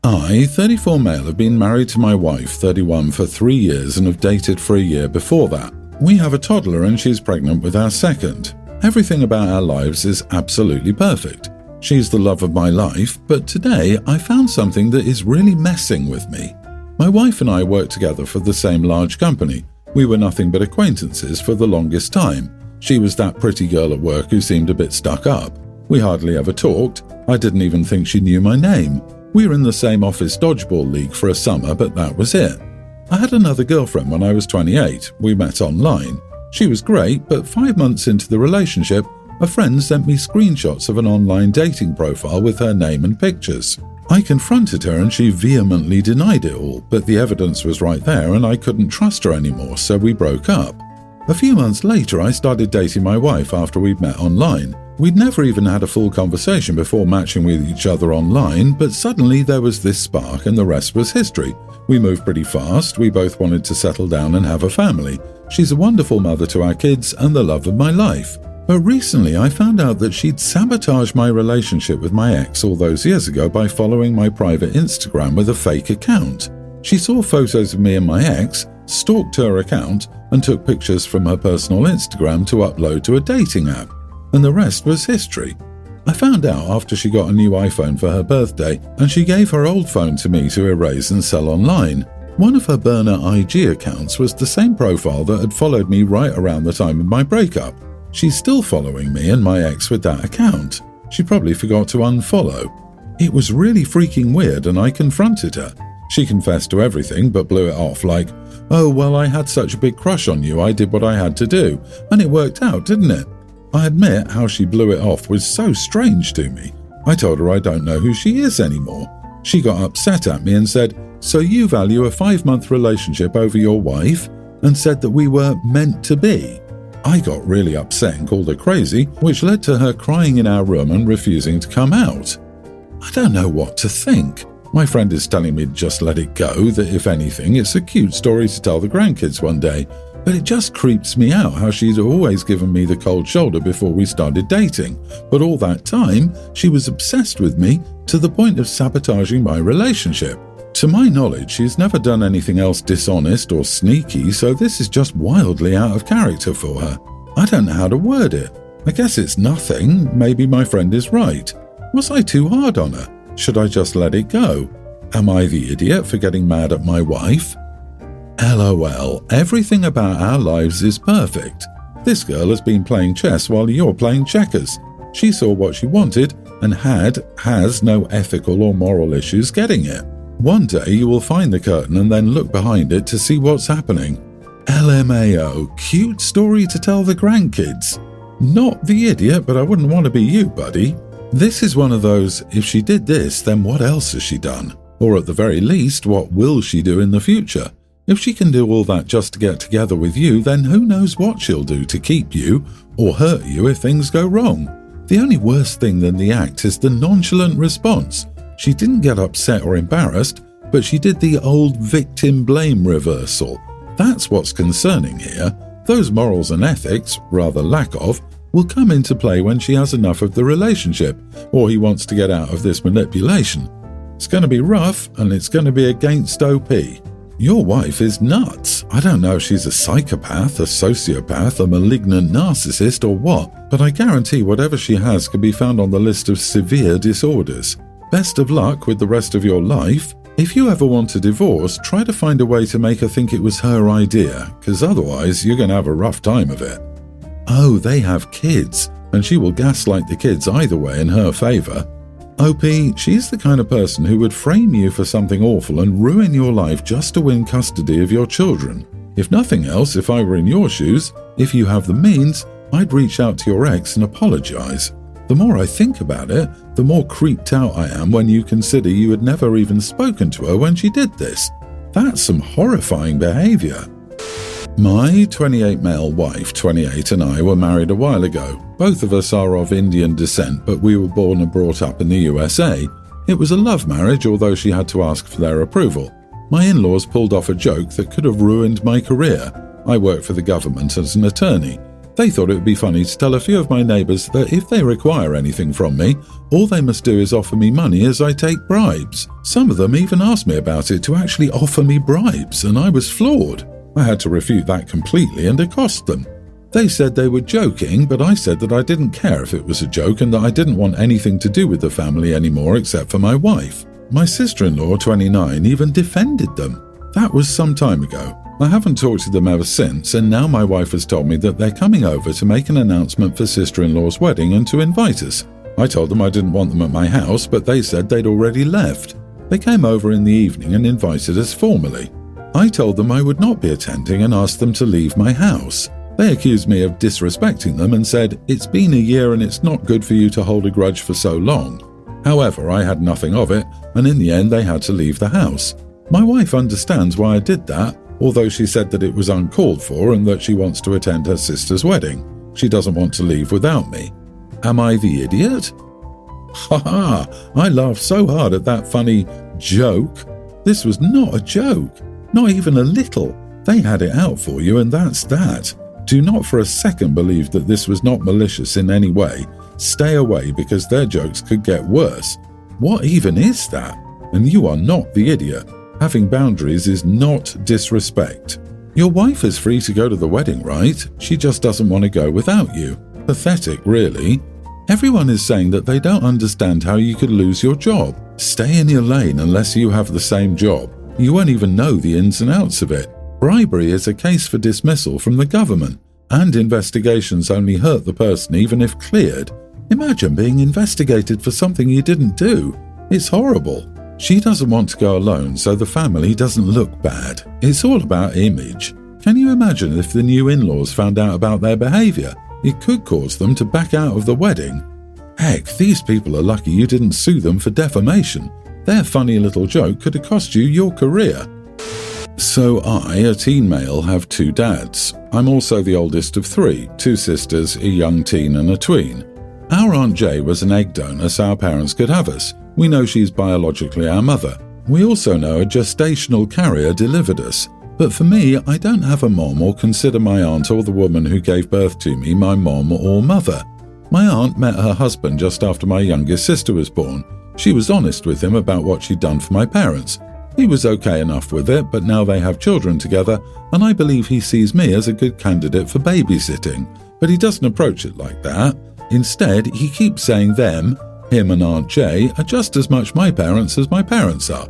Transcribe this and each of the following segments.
I, 34 male, have been married to my wife, 31, for 3 years and have dated for a year before that. We have a toddler and she's pregnant with our second. Everything about our lives is absolutely perfect. She's the love of my life, but today I found something that is really messing with me. My wife and I worked together for the same large company. We were nothing but acquaintances for the longest time. She was that pretty girl at work who seemed a bit stuck up. We hardly ever talked. I didn't even think she knew my name. We were in the same office dodgeball league for a summer, but that was it. I had another girlfriend when I was 28. We met online. She was great, but 5 months into the relationship, a friend sent me screenshots of an online dating profile with her name and pictures. I confronted her and she vehemently denied it all, but the evidence was right there and I couldn't trust her anymore, so we broke up. A few months later, I started dating my wife after we'd met online. We'd never even had a full conversation before matching with each other online, but suddenly there was this spark and the rest was history. We moved pretty fast, we both wanted to settle down and have a family. She's a wonderful mother to our kids and the love of my life. But recently I found out that she'd sabotaged my relationship with my ex all those years ago by following my private Instagram with a fake account. She saw photos of me and my ex, stalked her account, and took pictures from her personal Instagram to upload to a dating app. And the rest was history. I found out after she got a new iPhone for her birthday, and she gave her old phone to me to erase and sell online. One of her burner IG accounts was the same profile that had followed me right around the time of my breakup. She's still following me and my ex with that account. She probably forgot to unfollow. It was really freaking weird and I confronted her. She confessed to everything but blew it off like, "Oh, well, I had such a big crush on you, I did what I had to do, and it worked out, didn't it?" I admit how she blew it off was so strange to me. I told her I don't know who she is anymore. She got upset at me and said, "So you value a 5-month relationship over your wife?" and said that we were meant to be. I got really upset and called her crazy, which led to her crying in our room and refusing to come out. I don't know what to think. My friend is telling me to just let it go, that if anything, it's a cute story to tell the grandkids one day. But it just creeps me out how she'd always given me the cold shoulder before we started dating. But all that time, she was obsessed with me to the point of sabotaging my relationship. To my knowledge, she's never done anything else dishonest or sneaky, so this is just wildly out of character for her. I don't know how to word it. I guess it's nothing. Maybe my friend is right. Was I too hard on her? Should I just let it go? Am I the idiot for getting mad at my wife? LOL, everything about our lives is perfect. This girl has been playing chess while you're playing checkers. She saw what she wanted and has no ethical or moral issues getting it. One day you will find the curtain and then look behind it to see what's happening. LMAO, cute story to tell the grandkids. Not the idiot, but I wouldn't want to be you, buddy. This is one of those, if she did this, then what else has she done? Or at the very least, what will she do in the future? If she can do all that just to get together with you, then who knows what she'll do to keep you or hurt you if things go wrong. The only worse thing than the act is the nonchalant response. She didn't get upset or embarrassed, but she did the old victim blame reversal. That's what's concerning here. Those morals and ethics, rather lack of, will come into play when she has enough of the relationship, or he wants to get out of this manipulation. It's going to be rough, and it's going to be against OP. Your wife is nuts. I don't know if she's a psychopath, a sociopath, a malignant narcissist, or what, but I guarantee whatever she has can be found on the list of severe disorders. Best of luck with the rest of your life. If you ever want a divorce, try to find a way to make her think it was her idea, because otherwise you're going to have a rough time of it. Oh, they have kids, and she will gaslight the kids either way in her favor. OP, she's the kind of person who would frame you for something awful and ruin your life just to win custody of your children. If nothing else, if I were in your shoes, if you have the means, I'd reach out to your ex and apologize. The more I think about it, the more creeped out I am when you consider you had never even spoken to her when she did this. That's some horrifying behavior. My 28 male wife, 28, and I were married a while ago. Both of us are of Indian descent, but we were born and brought up in the USA. It was a love marriage, although she had to ask for their approval. My in-laws pulled off a joke that could have ruined my career. I worked for the government as an attorney. They thought it would be funny to tell a few of my neighbours that if they require anything from me, all they must do is offer me money as I take bribes. Some of them even asked me about it to actually offer me bribes, and I was floored. I had to refute that completely and accost them. They said they were joking, but I said that I didn't care if it was a joke and that I didn't want anything to do with the family anymore except for my wife. My sister-in-law, 29, even defended them. That was some time ago. I haven't talked to them ever since, and now my wife has told me that they're coming over to make an announcement for sister-in-law's wedding and to invite us. I told them I didn't want them at my house, but they said they'd already left. They came over in the evening and invited us formally. I told them I would not be attending and asked them to leave my house. They accused me of disrespecting them and said, "It's been a year and it's not good for you to hold a grudge for so long." However, I had nothing of it, and in the end they had to leave the house. My wife understands why I did that, although she said that it was uncalled for and that she wants to attend her sister's wedding. She doesn't want to leave without me. Am I the idiot? Ha ha! I laughed so hard at that funny joke. This was not a joke. Not even a little. They had it out for you, and that's that. Do not for a second believe that this was not malicious in any way. Stay away because their jokes could get worse. What even is that? And you are not the idiot. Having boundaries is not disrespect. Your wife is free to go to the wedding, right? She just doesn't want to go without you. Pathetic, really. Everyone is saying that they don't understand how you could lose your job. Stay in your lane unless you have the same job. You won't even know the ins and outs of it. Bribery is a case for dismissal from the government, and investigations only hurt the person even if cleared. Imagine being investigated for something you didn't do. It's horrible. She doesn't want to go alone, so the family doesn't look bad. It's all about image. Can you imagine if the new in-laws found out about their behaviour? It could cause them to back out of the wedding. Heck, these people are lucky you didn't sue them for defamation. Their funny little joke could have cost you your career. So I, a teen male, have 2 dads. I'm also the oldest of 3, 2 sisters, a young teen and a tween. Our Aunt Jay was an egg donor so our parents could have us. We know she's biologically our mother. We also know a gestational carrier delivered us. But for me, I don't have a mom or consider my aunt or the woman who gave birth to me my mom or mother. My aunt met her husband just after my youngest sister was born. She was honest with him about what she'd done for my parents. He was okay enough with it, but now they have children together, and I believe he sees me as a good candidate for babysitting. But he doesn't approach it like that. Instead, he keeps saying them, him and Aunt Jay, are just as much my parents as my parents are.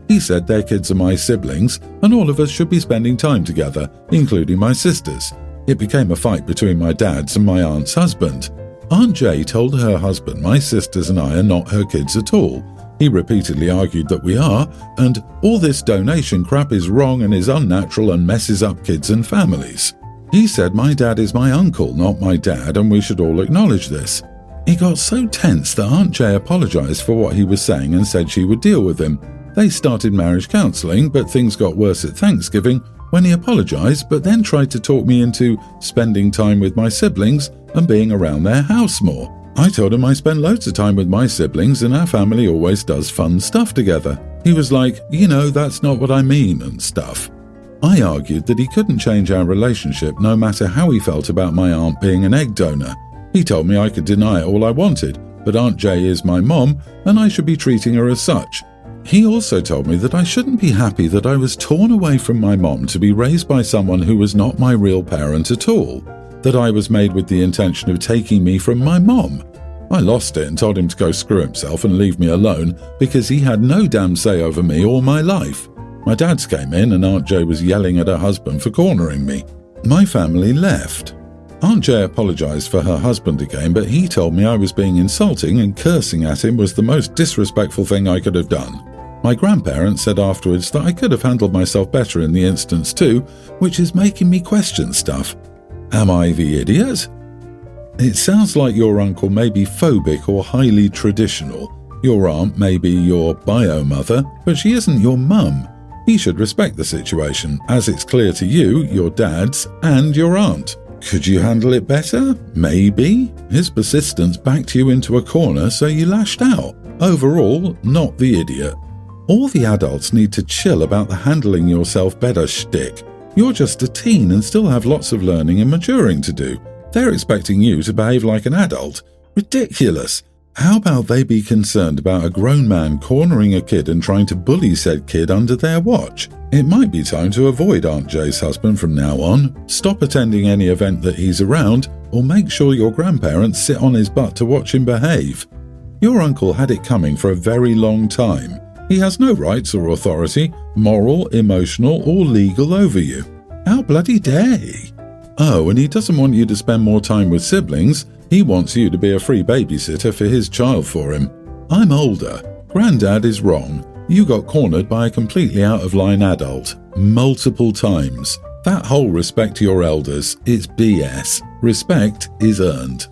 He said their kids are my siblings, and all of us should be spending time together, including my sisters. It became a fight between my dad's and my aunt's husband. Aunt Jay told her husband my sisters and I are not her kids at all. He repeatedly argued that we are, and all this donation crap is wrong and is unnatural and messes up kids and families. He said my dad is my uncle, not my dad, and we should all acknowledge this. He got so tense that Aunt Jay apologized for what he was saying and said she would deal with him. They started marriage counseling, but things got worse at Thanksgiving when he apologized but then tried to talk me into spending time with my siblings and being around their house more. I told him I spend loads of time with my siblings and our family always does fun stuff together. He was like, that's not what I mean and stuff. I argued that he couldn't change our relationship no matter how he felt about my aunt being an egg donor. He told me I could deny it all I wanted, but Aunt Jay is my mom and I should be treating her as such. He also told me that I shouldn't be happy that I was torn away from my mom to be raised by someone who was not my real parent at all, that I was made with the intention of taking me from my mom. I lost it and told him to go screw himself and leave me alone because he had no damn say over me all my life. My dad's came in and Aunt Jay was yelling at her husband for cornering me. My family left. Aunt Jay apologized for her husband again, but he told me I was being insulting and cursing at him was the most disrespectful thing I could have done. My grandparents said afterwards that I could have handled myself better in the instance too, which is making me question stuff. Am I the idiot? It sounds like your uncle may be phobic or highly traditional. Your aunt may be your bio-mother, but she isn't your mum. He should respect the situation, as it's clear to you, your dad's, and your aunt. Could you handle it better? Maybe. His persistence backed you into a corner, so you lashed out. Overall, not the idiot. All the adults need to chill about the handling yourself better shtick. You're just a teen and still have lots of learning and maturing to do. They're expecting you to behave like an adult. Ridiculous. How about they be concerned about a grown man cornering a kid and trying to bully said kid under their watch? It might be time to avoid Aunt Jay's husband from now on, stop attending any event that he's around, or make sure your grandparents sit on his butt to watch him behave. Your uncle had it coming for a very long time. He has no rights or authority, moral, emotional, or legal over you. How bloody dare he? Oh, and he doesn't want you to spend more time with siblings. He wants you to be a free babysitter for his child for him. I'm older. Granddad is wrong. You got cornered by a completely out-of-line adult. Multiple times. That whole respect to your elders is BS. Respect is earned.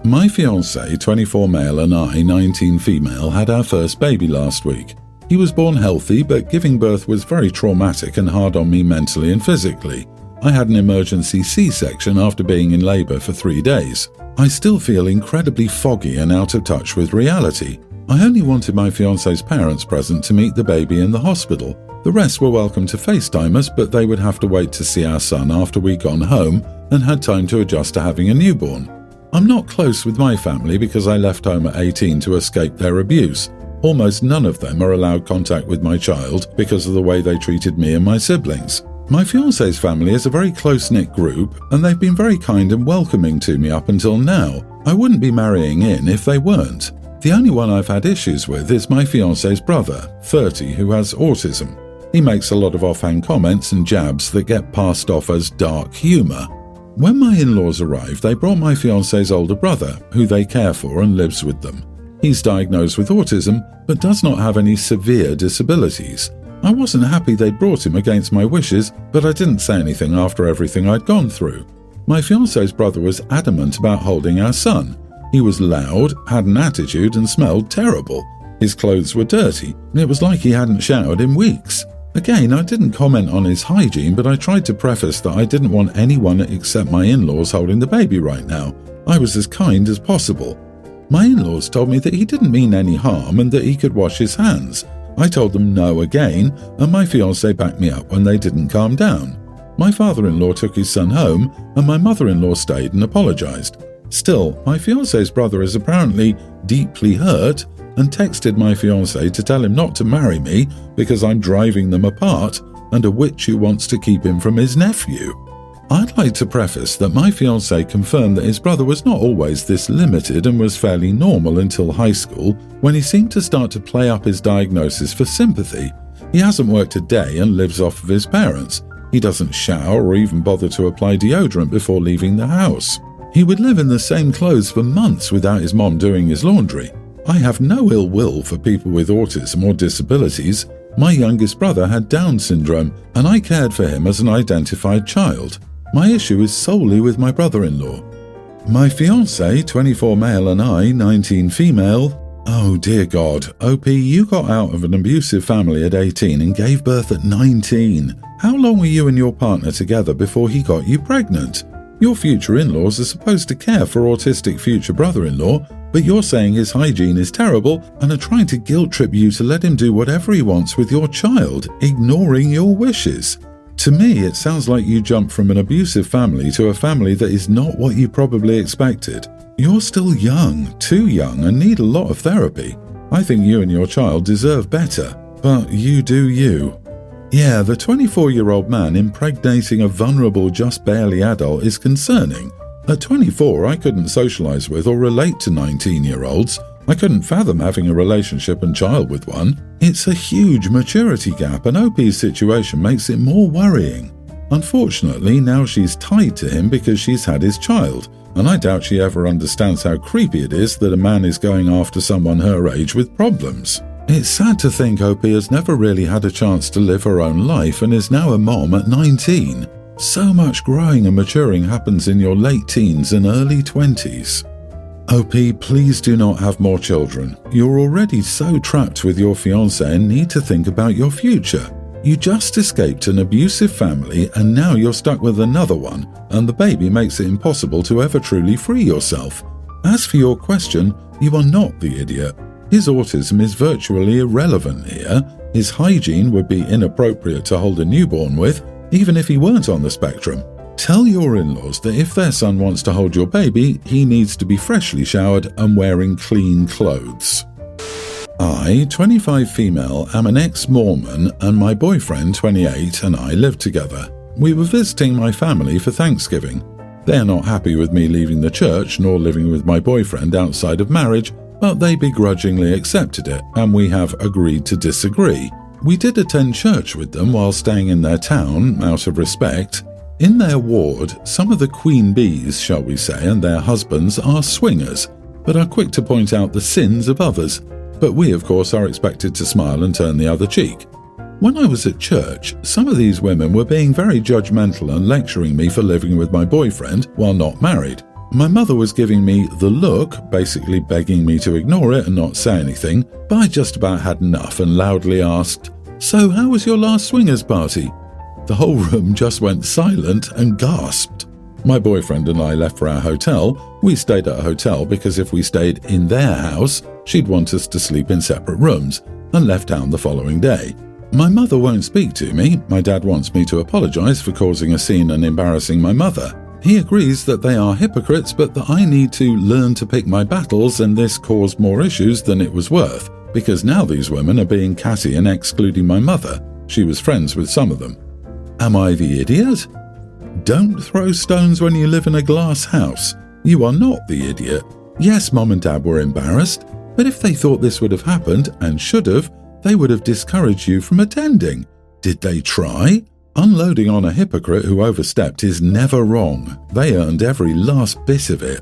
My fiancé, 24 male, and I, 19 female, had our first baby last week. He was born healthy, but giving birth was very traumatic and hard on me mentally and physically. I had an emergency C-section after being in labour for 3 days. I still feel incredibly foggy and out of touch with reality. I only wanted my fiancé's parents present to meet the baby in the hospital. The rest were welcome to FaceTime us, but they would have to wait to see our son after we'd gone home and had time to adjust to having a newborn. I'm not close with my family because I left home at 18 to escape their abuse. Almost none of them are allowed contact with my child because of the way they treated me and my siblings. My fiancé's family is a very close-knit group, and they've been very kind and welcoming to me up until now. I wouldn't be marrying in if they weren't. The only one I've had issues with is my fiancé's brother, 30, who has autism. He makes a lot of offhand comments and jabs that get passed off as dark humour. When my in-laws arrived, they brought my fiancé's older brother, who they care for and lives with them. He's diagnosed with autism, but does not have any severe disabilities. I wasn't happy they'd brought him against my wishes, but I didn't say anything after everything I'd gone through. My fiancé's brother was adamant about holding our son. He was loud, had an attitude, and smelled terrible. His clothes were dirty, and it was like he hadn't showered in weeks. Again, I didn't comment on his hygiene, but I tried to preface that I didn't want anyone except my in-laws holding the baby right now. I was as kind as possible. My in-laws told me that he didn't mean any harm and that he could wash his hands. I told them no again, and my fiancé backed me up when they didn't calm down. My father-in-law took his son home, and my mother-in-law stayed and apologized. Still, my fiancé's brother is apparently deeply hurt and texted my fiancé to tell him not to marry me because I'm driving them apart and a witch who wants to keep him from his nephew. I'd like to preface that my fiancé confirmed that his brother was not always this limited and was fairly normal until high school, when he seemed to start to play up his diagnosis for sympathy. He hasn't worked a day and lives off of his parents. He doesn't shower or even bother to apply deodorant before leaving the house. He would live in the same clothes for months without his mom doing his laundry. I have no ill will for people with autism or disabilities. My youngest brother had Down syndrome, and I cared for him as an identified child. My issue is solely with my brother-in-law. My fiancé, 24 male, and I, 19 female. Oh dear God, OP, you got out of an abusive family at 18 and gave birth at 19. How long were you and your partner together before he got you pregnant? Your future in-laws are supposed to care for autistic future brother-in-law, but you're saying his hygiene is terrible and are trying to guilt-trip you to let him do whatever he wants with your child, ignoring your wishes. To me, it sounds like you jumped from an abusive family to a family that is not what you probably expected. You're still young, too young, and need a lot of therapy. I think you and your child deserve better, but you do you. Yeah, the 24-year-old man impregnating a vulnerable, just barely adult is concerning. At 24, I couldn't socialize with or relate to 19-year-olds. I couldn't fathom having a relationship and child with one. It's a huge maturity gap, and OP's situation makes it more worrying. Unfortunately, now she's tied to him because she's had his child, and I doubt she ever understands how creepy it is that a man is going after someone her age with problems. It's sad to think OP has never really had a chance to live her own life and is now a mom at 19. So much growing and maturing happens in your late teens and early 20s. OP, please do not have more children. You're already so trapped with your fiancé and need to think about your future. You just escaped an abusive family and now you're stuck with another one, and the baby makes it impossible to ever truly free yourself. As for your question, you are not the idiot. His autism is virtually irrelevant here. His hygiene would be inappropriate to hold a newborn with, even if he weren't on the spectrum. Tell your in-laws that if their son wants to hold your baby, he needs to be freshly showered and wearing clean clothes. I, 25 female, am an ex-Mormon, and my boyfriend, 28, and I live together. We were visiting my family for Thanksgiving. They're not happy with me leaving the church nor living with my boyfriend outside of marriage, but they begrudgingly accepted it, and we have agreed to disagree. We did attend church with them while staying in their town, out of respect. In their ward, some of the queen bees, shall we say, and their husbands are swingers, but are quick to point out the sins of others. But we, of course, are expected to smile and turn the other cheek. When I was at church, some of these women were being very judgmental and lecturing me for living with my boyfriend while not married. My mother was giving me the look, basically begging me to ignore it and not say anything, but I just about had enough and loudly asked, "So how was your last swingers party?" The whole room just went silent and gasped. My boyfriend and I left for our hotel. We stayed at a hotel because if we stayed in their house, she'd want us to sleep in separate rooms, and left town the following day. My mother won't speak to me. My dad wants me to apologize for causing a scene and embarrassing my mother. He agrees that they are hypocrites, but that I need to learn to pick my battles, and this caused more issues than it was worth, because now these women are being catty and excluding my mother. She was friends with some of them. Am I the idiot? Don't throw stones when you live in a glass house. You are not the idiot. Yes, Mom and Dad were embarrassed, but if they thought this would have happened, and should have, they would have discouraged you from attending. Did they try? Unloading on a hypocrite who overstepped is never wrong. They earned every last bit of it.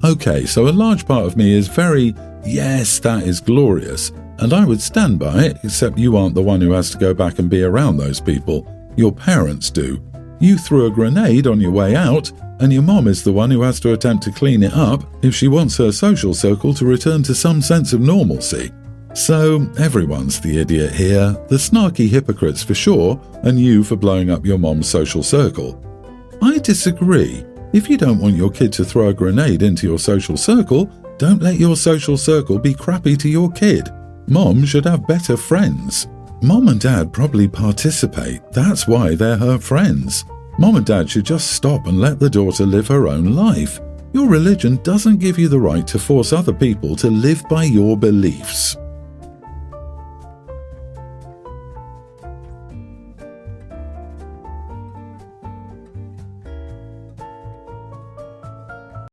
Okay, so a large part of me is very, yes, that is glorious, and I would stand by it, except you aren't the one who has to go back and be around those people. Your parents do. You threw a grenade on your way out, and your mom is the one who has to attempt to clean it up if she wants her social circle to return to some sense of normalcy. So everyone's the idiot here, the snarky hypocrites for sure, and you for blowing up your mom's social circle. I disagree. If you don't want your kid to throw a grenade into your social circle, don't let your social circle be crappy to your kid. Mom should have better friends. Mom and Dad probably participate, that's why they're her friends. Mom and Dad should just stop and let the daughter live her own life. Your religion doesn't give you the right to force other people to live by your beliefs.